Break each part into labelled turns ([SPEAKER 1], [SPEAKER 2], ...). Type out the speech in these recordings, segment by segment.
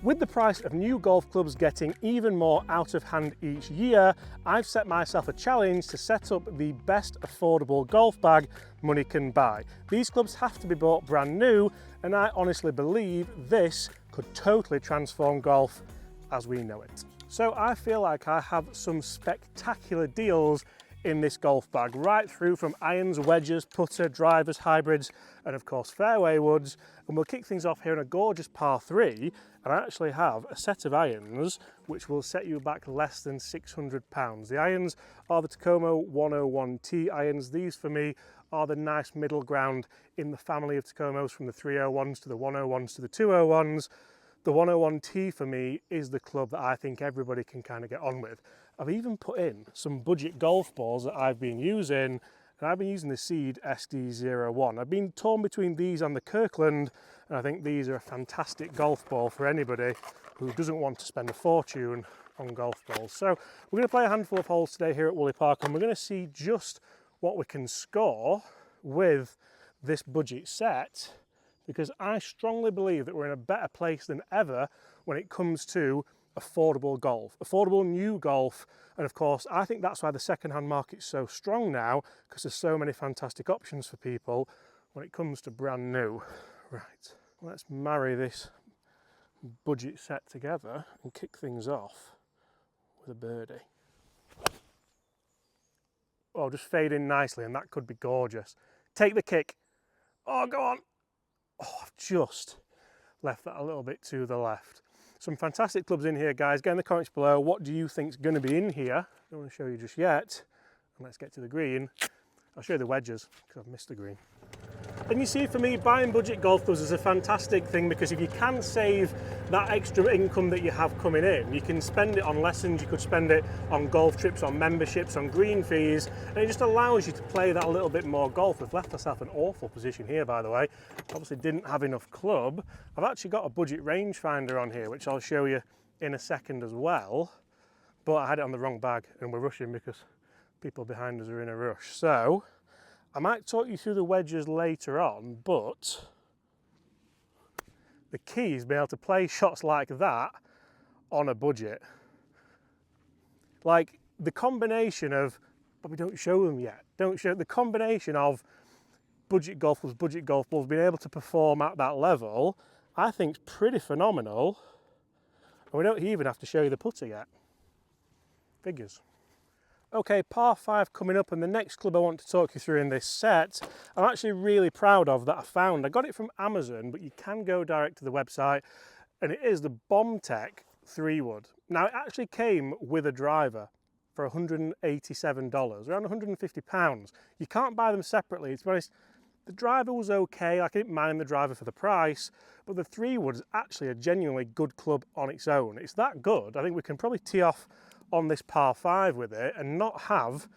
[SPEAKER 1] With the price of new golf clubs getting even more out of hand each year, I've set myself a challenge to set up the best affordable golf bag money can buy. These clubs have to be bought brand new, and I honestly believe this could totally transform golf as we know it. So I feel like I have some spectacular deals in this golf bag, right through from irons, wedges, putter, drivers, hybrids, and of course fairway woods. And we'll kick things off here in a gorgeous par 3, and I actually have a set of irons which will set you back less than £600. The irons are the Takomo 101T irons. These for me are the nice middle ground in the family of Takomos, from the 301s to the 101s to the 201s. The 101T for me is the club that I think everybody can kind of get on with. I've even put in some budget golf balls that I've been using, and I've been using the Seed SD01. I've been torn between these and the Kirkland, and I think these are a fantastic golf ball for anybody who doesn't want to spend a fortune on golf balls. So we're going to play a handful of holes today here at Woolley Park, and we're going to see just what we can score with this budget set, because I strongly believe that we're in a better place than ever when it comes to affordable golf, affordable new golf. And of course, I think that's why the second-hand market's so strong now, because there's so many fantastic options for people when it comes to brand new. Right, let's marry this budget set together and kick things off with a birdie. Oh, just fade in nicely, and that could be gorgeous. Take the kick. Oh, go on. Oh, I've just left that a little bit to the left. Some fantastic clubs in here, guys. Get in the comments below, what do you think's going to be in here? I don't want to show you just yet. And let's get to the green. I'll show you the wedges, because I've missed the green. And you see, for me, buying budget golf clubs is a fantastic thing, because if you can save that extra income that you have coming in, you can spend it on lessons, you could spend it on golf trips, on memberships, on green fees, and it just allows you to play that a little bit more golf. We've left ourselves an awful position here, by the way. Obviously didn't have enough club. I've actually got a budget rangefinder on here, which I'll show you in a second as well, but I had it on the wrong bag, and we're rushing because people behind us are in a rush. So I might talk you through the wedges later on, but the key is being able to play shots like that on a budget. Like the combination of, but we don't show them yet, don't show the combination of budget golf balls being able to perform at that level, I think is pretty phenomenal. And we don't even have to show you the putter yet. Figures. Okay, par 5 coming up, and the next club I want to talk you through in this set, I'm actually really proud of, that I found. I got it from Amazon, but you can go direct to the website, and it is the BombTech 3-wood. Now, it actually came with a driver for $187, around £150. You can't buy them separately. To be honest, the driver was okay, I didn't mind the driver for the price, but the 3-wood is actually a genuinely good club on its own. It's that good, I think we can probably tee off on this par 5 with it and not have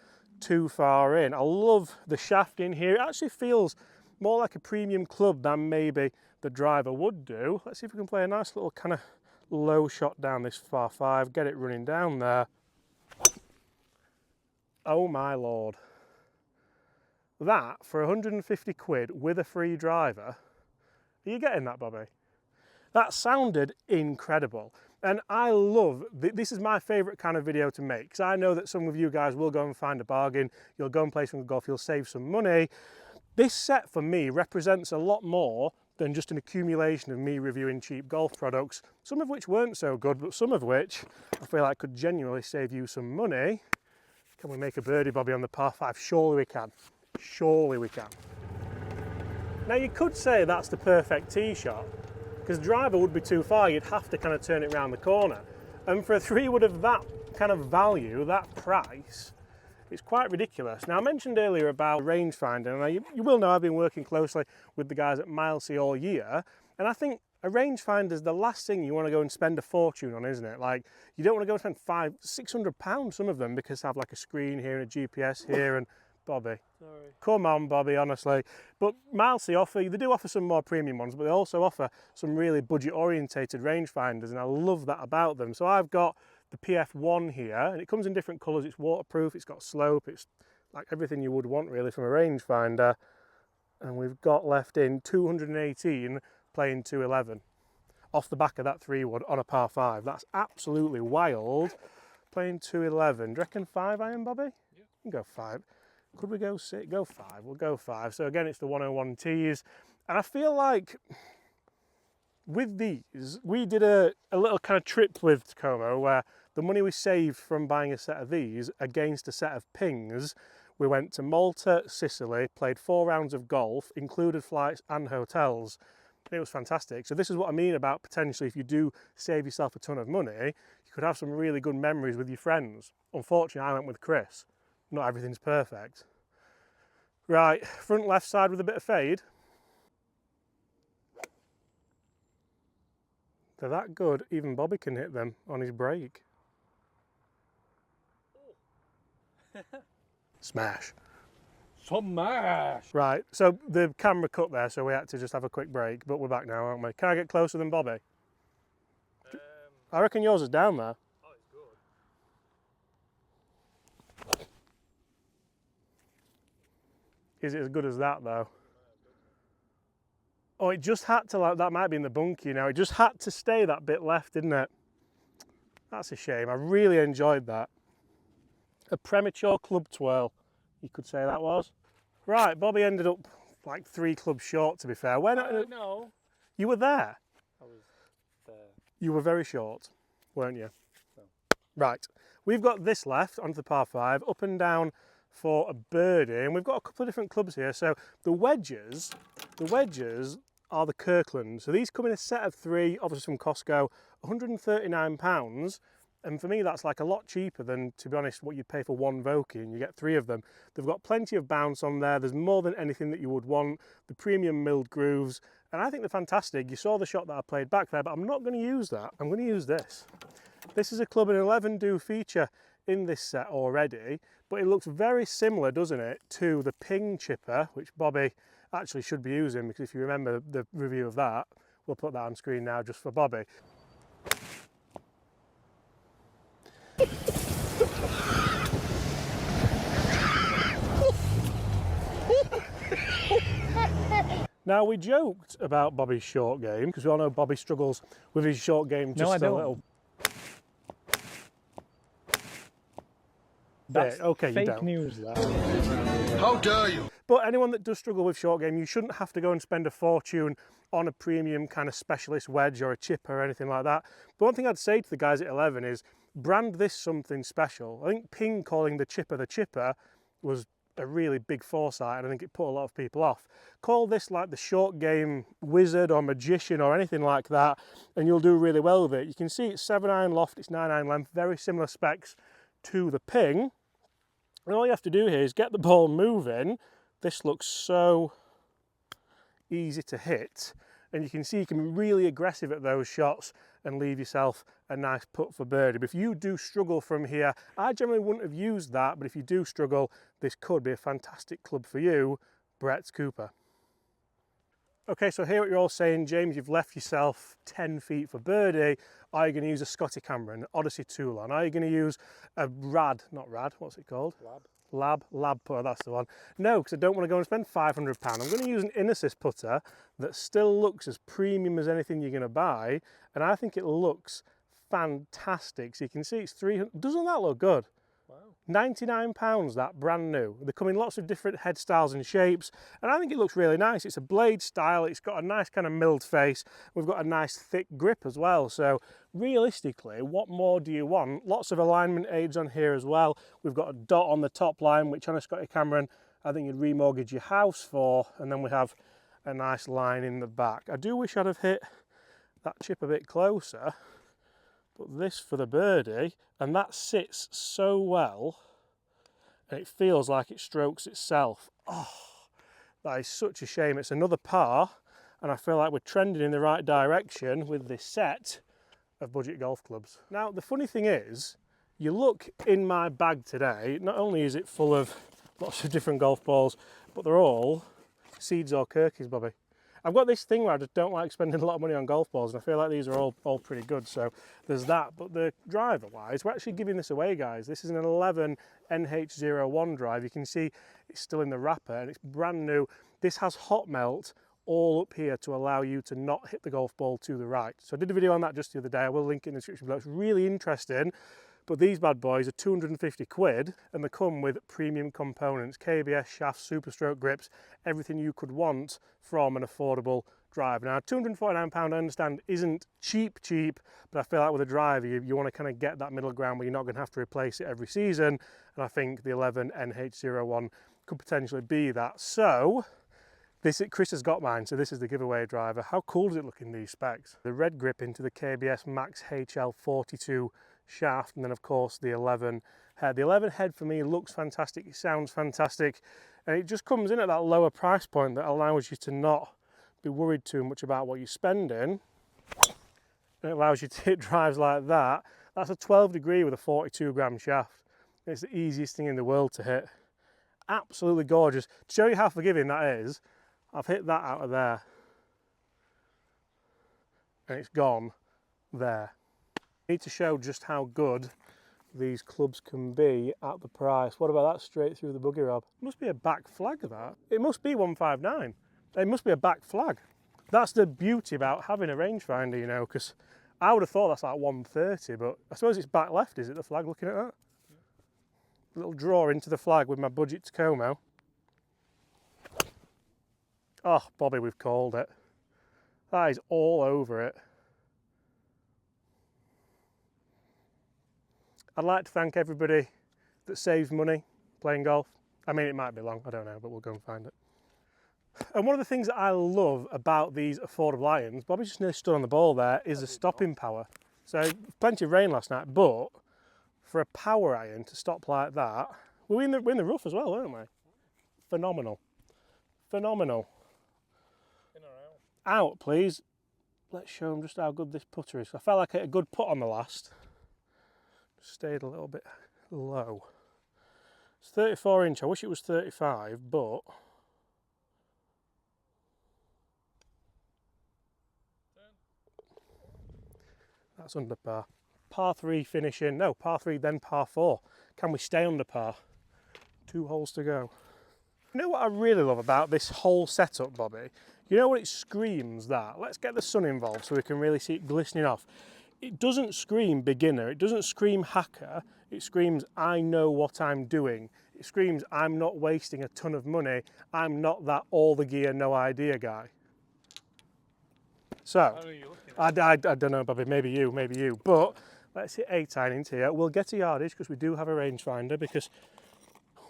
[SPEAKER 1] too far in. I love the shaft in here. It actually feels more like a premium club than maybe the driver would do. Let's see if we can play a nice little kind of low shot down this par 5, get it running down there. Oh my lord. That for 150 quid with a free driver. Are you getting that, Bobby? That sounded incredible. And I love, this is my favourite kind of video to make, because I know that some of you guys will go and find a bargain, you'll go and play some golf, you'll save some money. This set for me represents a lot more than just an accumulation of me reviewing cheap golf products, some of which weren't so good, but some of which I feel like could genuinely save you some money. Can we make a birdie, Bobby, on the par 5? Surely we can. Surely we can. Now you could say that's the perfect tee shot, because the driver would be too far, you'd have to kind of turn it around the corner. And for a 3-wood of that kind of value, that price, it's quite ridiculous. Now I mentioned earlier about rangefinder, and you will know I've been working closely with the guys at Milesea all year, and I think a rangefinder is the last thing you want to go and spend a fortune on, isn't it? Like, you don't want to go and spend £500–600, some of them, because they have like a screen here and a GPS here, and Bobby. Sorry. Come on, Bobby, honestly. But Milesea they do offer some more premium ones, but they also offer some really budget-orientated rangefinders, and I love that about them. So I've got the PF1 here, and it comes in different colours. It's waterproof, it's got slope, it's like everything you would want really from a rangefinder. And we've got left in 218 playing 211. off the back of that 3-wood on a par 5. That's absolutely wild. Playing 211. Do you reckon 5 iron, Bobby?
[SPEAKER 2] Yeah.
[SPEAKER 1] We can go 5. Could we go 6? Go 5. We'll go 5. So again, it's the 101 tees. And I feel like with these, we did a little kind of trip with Tacoma where the money we saved from buying a set of these against a set of pings, we went to Malta, Sicily, played 4 rounds of golf, included flights and hotels. It was fantastic. So this is what I mean about potentially if you do save yourself a ton of money, you could have some really good memories with your friends. Unfortunately, I went with Chris. Not everything's perfect. Right, front left side with a bit of fade. They're that good, even Bobby can hit them on his break. Smash.
[SPEAKER 2] Smash!
[SPEAKER 1] Right, so the camera cut there, so we had to just have a quick break, but we're back now, aren't we? Can I get closer than Bobby? I reckon yours is down there.
[SPEAKER 2] Oh, it's good.
[SPEAKER 1] Is it as good as that, though? Oh, it just had to, like, that might be in the bunkie, you know, it just had to stay that bit left, didn't it? That's a shame, I really enjoyed that. A premature club twirl, you could say that was. Right, Bobby ended up like 3 clubs short, to be fair. When
[SPEAKER 2] No.
[SPEAKER 1] you were there?
[SPEAKER 2] I was there.
[SPEAKER 1] You were very short, weren't you?
[SPEAKER 2] No.
[SPEAKER 1] Right, we've got this left onto the par 5, up and down for a birdie, and we've got a couple of different clubs here. So the wedges are the Kirkland. So these come in a set of 3, obviously from Costco, £139. And for me, that's like a lot cheaper than, to be honest, what you pay for 1 Vokey, and you get 3 of them. They've got plenty of bounce on there. There's more than anything that you would want. The premium milled grooves, and I think they're fantastic. You saw the shot that I played back there, but I'm not going to use that. I'm going to use this. This is a club, an 11 do feature in this set already, but it looks very similar, doesn't it, to the Ping chipper, which Bobby actually should be using, because if you remember the review of that, we'll put that on screen now just for Bobby. Now, we joked about Bobby's short game, because we all know Bobby struggles with his short game just a little.
[SPEAKER 2] That's
[SPEAKER 1] okay,
[SPEAKER 2] fake
[SPEAKER 1] you don't.
[SPEAKER 2] news, that.
[SPEAKER 3] How dare you?
[SPEAKER 1] But anyone that does struggle with short game, you shouldn't have to go and spend a fortune on a premium kind of specialist wedge or a chipper or anything like that. But one thing I'd say to the guys at 11 is brand this something special. I think Ping calling the chipper was a really big foresight, and I think it put a lot of people off. Call this like the short game wizard or magician or anything like that, and you'll do really well with it. You can see it's 7 iron loft, it's 9 iron length, very similar specs to the Ping. And all you have to do here is get the ball moving. This looks so easy to hit, and you can see you can be really aggressive at those shots and leave yourself a nice putt for birdie. But if you do struggle from here, I generally wouldn't have used that, but if you do struggle, this could be a fantastic club for you, Brett Cooper. Okay, so hear what you're all saying, James, you've left yourself 10 feet for birdie. Are you going to use a Scotty Cameron, Odyssey Toulon? Are you going to use a what's it called? Lab putter, that's the one. No, because I don't want to go and spend £500. I'm going to use an Inesis putter that still looks as premium as anything you're going to buy, and I think it looks fantastic. So you can see it's 300. Doesn't that look good?
[SPEAKER 2] Wow.
[SPEAKER 1] £99, that, brand new. They come in lots of different head styles and shapes, and I think it looks really nice. It's a blade style, it's got a nice kind of milled face. We've got a nice thick grip as well. So realistically, what more do you want? Lots of alignment aids on here as well. We've got a dot on the top line, which on a Scotty Cameron, I think you'd remortgage your house for, and then we have a nice line in the back. I do wish I'd have hit that chip a bit closer, but this for the birdie, and that sits so well, and it feels like it strokes itself. Oh, that is such a shame. It's another par, and I feel like we're trending in the right direction with this set of budget golf clubs. Now, the funny thing is, you look in my bag today, not only is it full of lots of different golf balls, but they're all Seeds or Kirkies, Bobby. I've got this thing where I just don't like spending a lot of money on golf balls, and I feel like these are all pretty good, so there's that. But the driver wise, we're actually giving this away, guys. This is an 11 NH01 drive. You can see it's still in the wrapper and it's brand new. This has hot melt all up here to allow you to not hit the golf ball to the right. So I did a video on that just the other day. I will link it in the description below. It's really interesting. But these bad boys are 250 quid and they come with premium components, KBS shafts, super stroke grips, everything you could want from an affordable driver. Now, £249 I understand isn't cheap, but I feel like with a driver, you want to kind of get that middle ground where you're not going to have to replace it every season. And I think the 11 NH01 could potentially be that. So, Chris has got mine, so this is the giveaway driver. How cool does it look in these specs? The red grip into the KBS Max HL42 shaft, and then of course the 11 head. The 11 head for me looks fantastic, it sounds fantastic, and it just comes in at that lower price point that allows you to not be worried too much about what you're spending. And it allows you to hit drives like that. That's a 12 degree with a 42 gram shaft. It's the easiest thing in the world to hit. Absolutely gorgeous. To show you how forgiving that is, I've hit that out of there and it's gone there. I need to show just how good these clubs can be at the price. What about that straight through the buggy, Rob? It must be a back flag, that. It must be 159. It must be a back flag. That's the beauty about having a rangefinder, you know, because I would have thought that's like 130, but I suppose it's back left, is it, the flag, looking at that? A little draw into the flag with my budget Tacoma. Oh, Bobby, we've called it. That is all over it. I'd like to thank everybody that saves money playing golf. I mean, it might be long, I don't know, but we'll go and find it. And one of the things that I love about these affordable irons, Bobby just nearly stood on the ball there, is the stopping power. So, plenty of rain last night, but for a power iron to stop like that, we're in the rough as well, weren't we? Phenomenal. Phenomenal.
[SPEAKER 2] In or out?
[SPEAKER 1] Out, please. Let's show them just how good this putter is. I felt like I hit a good putt on the last. Stayed a little bit low. It's 34 inch. I wish it was 35, but that's under par. Par 3 finishing. No, par 3 then par 4. Can we stay under par? 2 holes to go. You know what I really love about this whole setup, Bobby? You know what it screams that? Let's get the sun involved so we can really see it glistening off. It doesn't scream beginner, it doesn't scream hacker, it screams I know what I'm doing. It screams I'm not wasting a ton of money, I'm not that all the gear, no idea guy. So, I don't know, Bobby, maybe you, but let's hit 8 irons here. We'll get a yardage because we do have a rangefinder because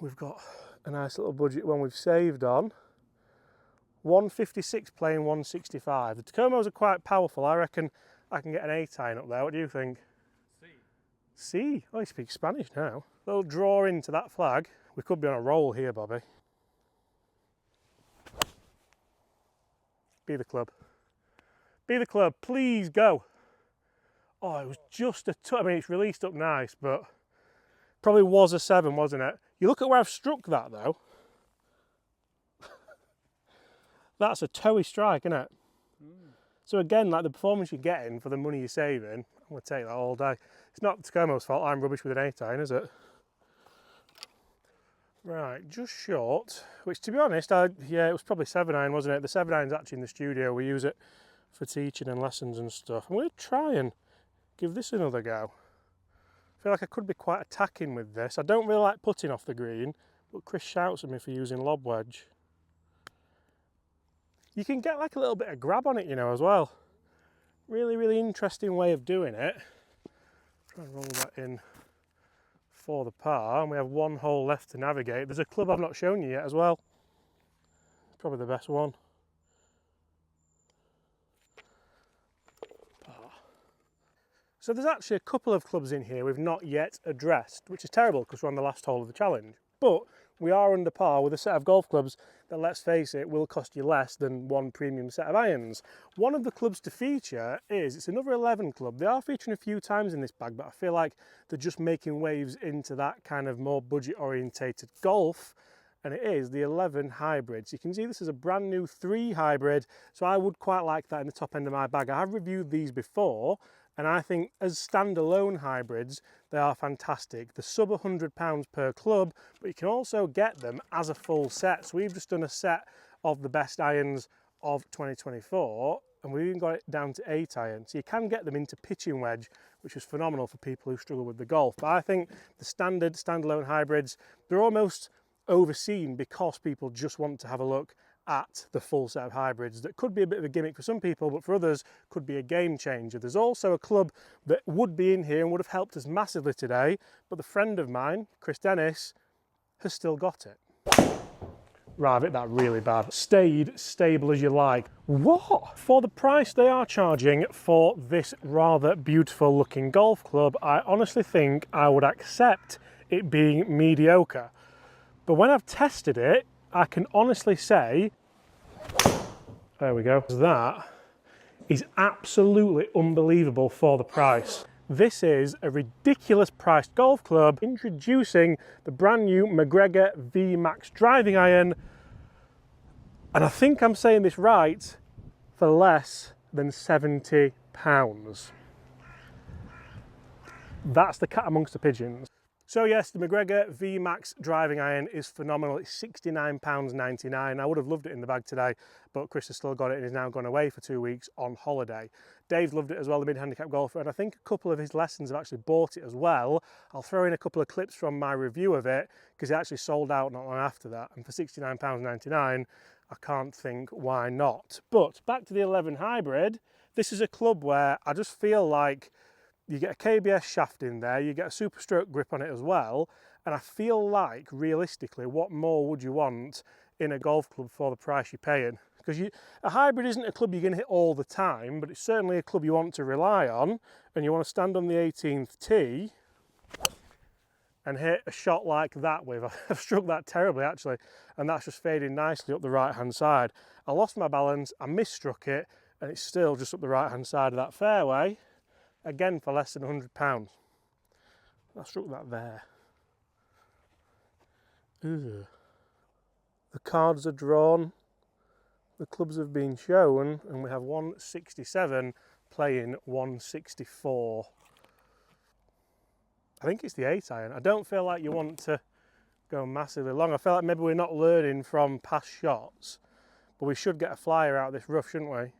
[SPEAKER 1] we've got a nice little budget one we've saved on. 156 playing 165. The Tacomos are quite powerful, I reckon. I can get an 8 iron up there. What do you think? C. Oh, he speaks Spanish now. Little draw into that flag. We could be on a roll here, Bobby. Be the club. Be the club. Please go. Oh, it was just a touch. I mean, it's released up nice, but probably was a 7, wasn't it? You look at where I've struck that, though. That's a toey strike, isn't it? So again, like the performance you're getting for the money you're saving, I'm going to take that all day. It's not Tacoma's fault, I'm rubbish with an 8 iron, is it? Right, just short, which to be honest, yeah, it was probably 7 iron, wasn't it? The 7 iron's actually in the studio, we use it for teaching and lessons and stuff. I'm going to try and give this another go. I feel like I could be quite attacking with this. I don't really like putting off the green, but Chris shouts at me for using lob wedge. You can get like a little bit of grab on it, you know, as well. Really, really interesting way of doing it. Try and roll that in for the par, and we have 1 hole left to navigate. There's a club I've not shown you yet as well. Probably the best one. Par. So there's actually a couple of clubs in here we've not yet addressed, which is terrible because we're on the last hole of the challenge. But we are under par with a set of golf clubs that, let's face it, will cost you less than 1 premium set of irons. One of the clubs to feature it's another 11 club. They are featuring a few times in this bag, but I feel like they're just making waves into that kind of more budget orientated golf, and it is the 11 hybrids. You can see this is a brand new 3 hybrid, so I would quite like that in the top end of my bag. I have reviewed these before, and I think as standalone hybrids, they are fantastic. They're sub £100 per club, but you can also get them as a full set. So we've just done a set of the best irons of 2024, and we've even got it down to 8 iron. So you can get them into pitching wedge, which is phenomenal for people who struggle with the golf. But I think the standard standalone hybrids, they're almost overseen because people just want to have a look at the full set of hybrids. That could be a bit of a gimmick for some people, but for others could be a game changer. There's also a club that would be in here and would have helped us massively today, but the friend of mine, Chris Dennis, has still got it. Right, I've hit that really bad. Stayed stable as you like. What? For the price they are charging for this rather beautiful looking golf club, I honestly think I would accept it being mediocre. But when I've tested it, I can honestly say, there we go, that is absolutely unbelievable for the price. This is a ridiculous priced golf club introducing the brand new McGregor V-Max driving iron, and I think I'm saying this right, for less than £70. That's the cat amongst the pigeons. So yes, the McGregor V-Max driving iron is phenomenal. It's £69.99. I would have loved it in the bag today, but Chris has still got it and is now gone away for 2 weeks on holiday. Dave's loved it as well, the mid-handicap golfer, and I think a couple of his lessons have actually bought it as well. I'll throw in a couple of clips from my review of it because it actually sold out not long after that, and for £69.99, I can't think why not. But back to the 11 hybrid, this is a club where I just feel like you get a KBS shaft in there, you get a super stroke grip on it as well, and I feel like, realistically, what more would you want in a golf club for the price you're paying? Because a hybrid isn't a club you're going to hit all the time, but it's certainly a club you want to rely on, and you want to stand on the 18th tee and hit a shot like that with. I've struck that terribly, actually, and that's just fading nicely up the right-hand side. I lost my balance, I misstruck it, and it's still just up the right-hand side of that fairway. Again, for less than £100. I struck that there. Ugh. The cards are drawn, the clubs have been shown, and we have 167 playing 164. I think it's the 8 iron. I don't feel like you want to go massively long. I feel like maybe we're not learning from past shots, but we should get a flyer out of this rough, shouldn't we?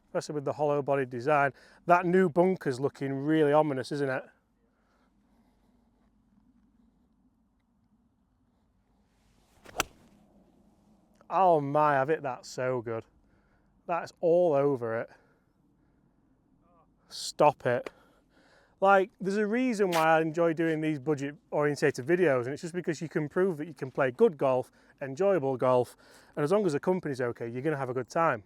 [SPEAKER 1] Especially with the hollow body design. That new bunker's looking really ominous, isn't it? Oh my, I've hit that so good. That's all over it. Stop it. Like, there's a reason why I enjoy doing these budget orientated videos, and it's just because you can prove that you can play good golf, enjoyable golf, and as long as the company's okay, you're gonna have a good time.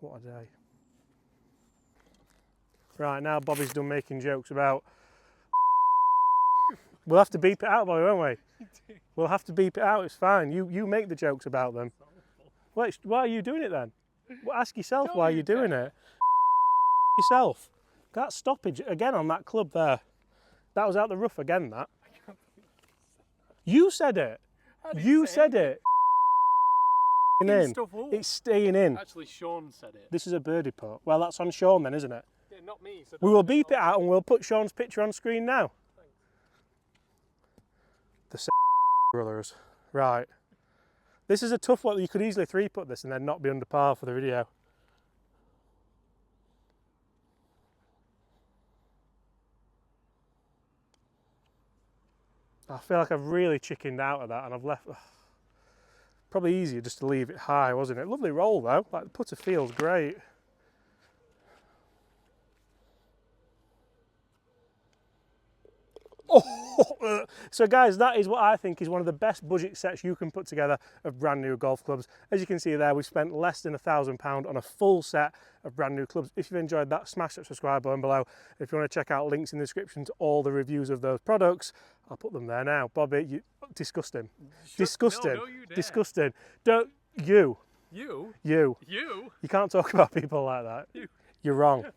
[SPEAKER 1] What a day. Right, now Bobby's done making jokes about... We'll have to beep it out, Bobby, won't we? We'll have to beep it out, it's fine. You make the jokes about them. Wait, why are you doing it then? Well, ask yourself why you're doing it. Yourself. That stoppage again on that club there. That was out the rough again, that. You said it. You said it. In. It's staying in.
[SPEAKER 2] Actually, Sean said it.
[SPEAKER 1] This is a birdie putt. Well, that's on Sean then, isn't it?
[SPEAKER 2] Yeah, not me. So
[SPEAKER 1] We will beep it out and we'll put Sean's picture on screen now. Thanks. The brothers. Right. This is a tough one. You could easily 3-putt this and then not be under par for the video. I feel like I've really chickened out of that and I've left... Probably easier just to leave it high, wasn't it? Lovely roll though, like the putter feels great. Oh, so guys, that is what I think is one of the best budget sets you can put together of brand new golf clubs. As you can see there, we've spent less than £1,000 on a full set of brand new clubs. If you've enjoyed that, smash that subscribe button below. If you want to check out links in the description to all the reviews of those products, I'll put them there now. Bobby, disgusting. Disgusting.
[SPEAKER 2] No, you dare.
[SPEAKER 1] Disgusting. Don't you.
[SPEAKER 2] You?
[SPEAKER 1] You.
[SPEAKER 2] You?
[SPEAKER 1] You can't talk about people like that. You're wrong.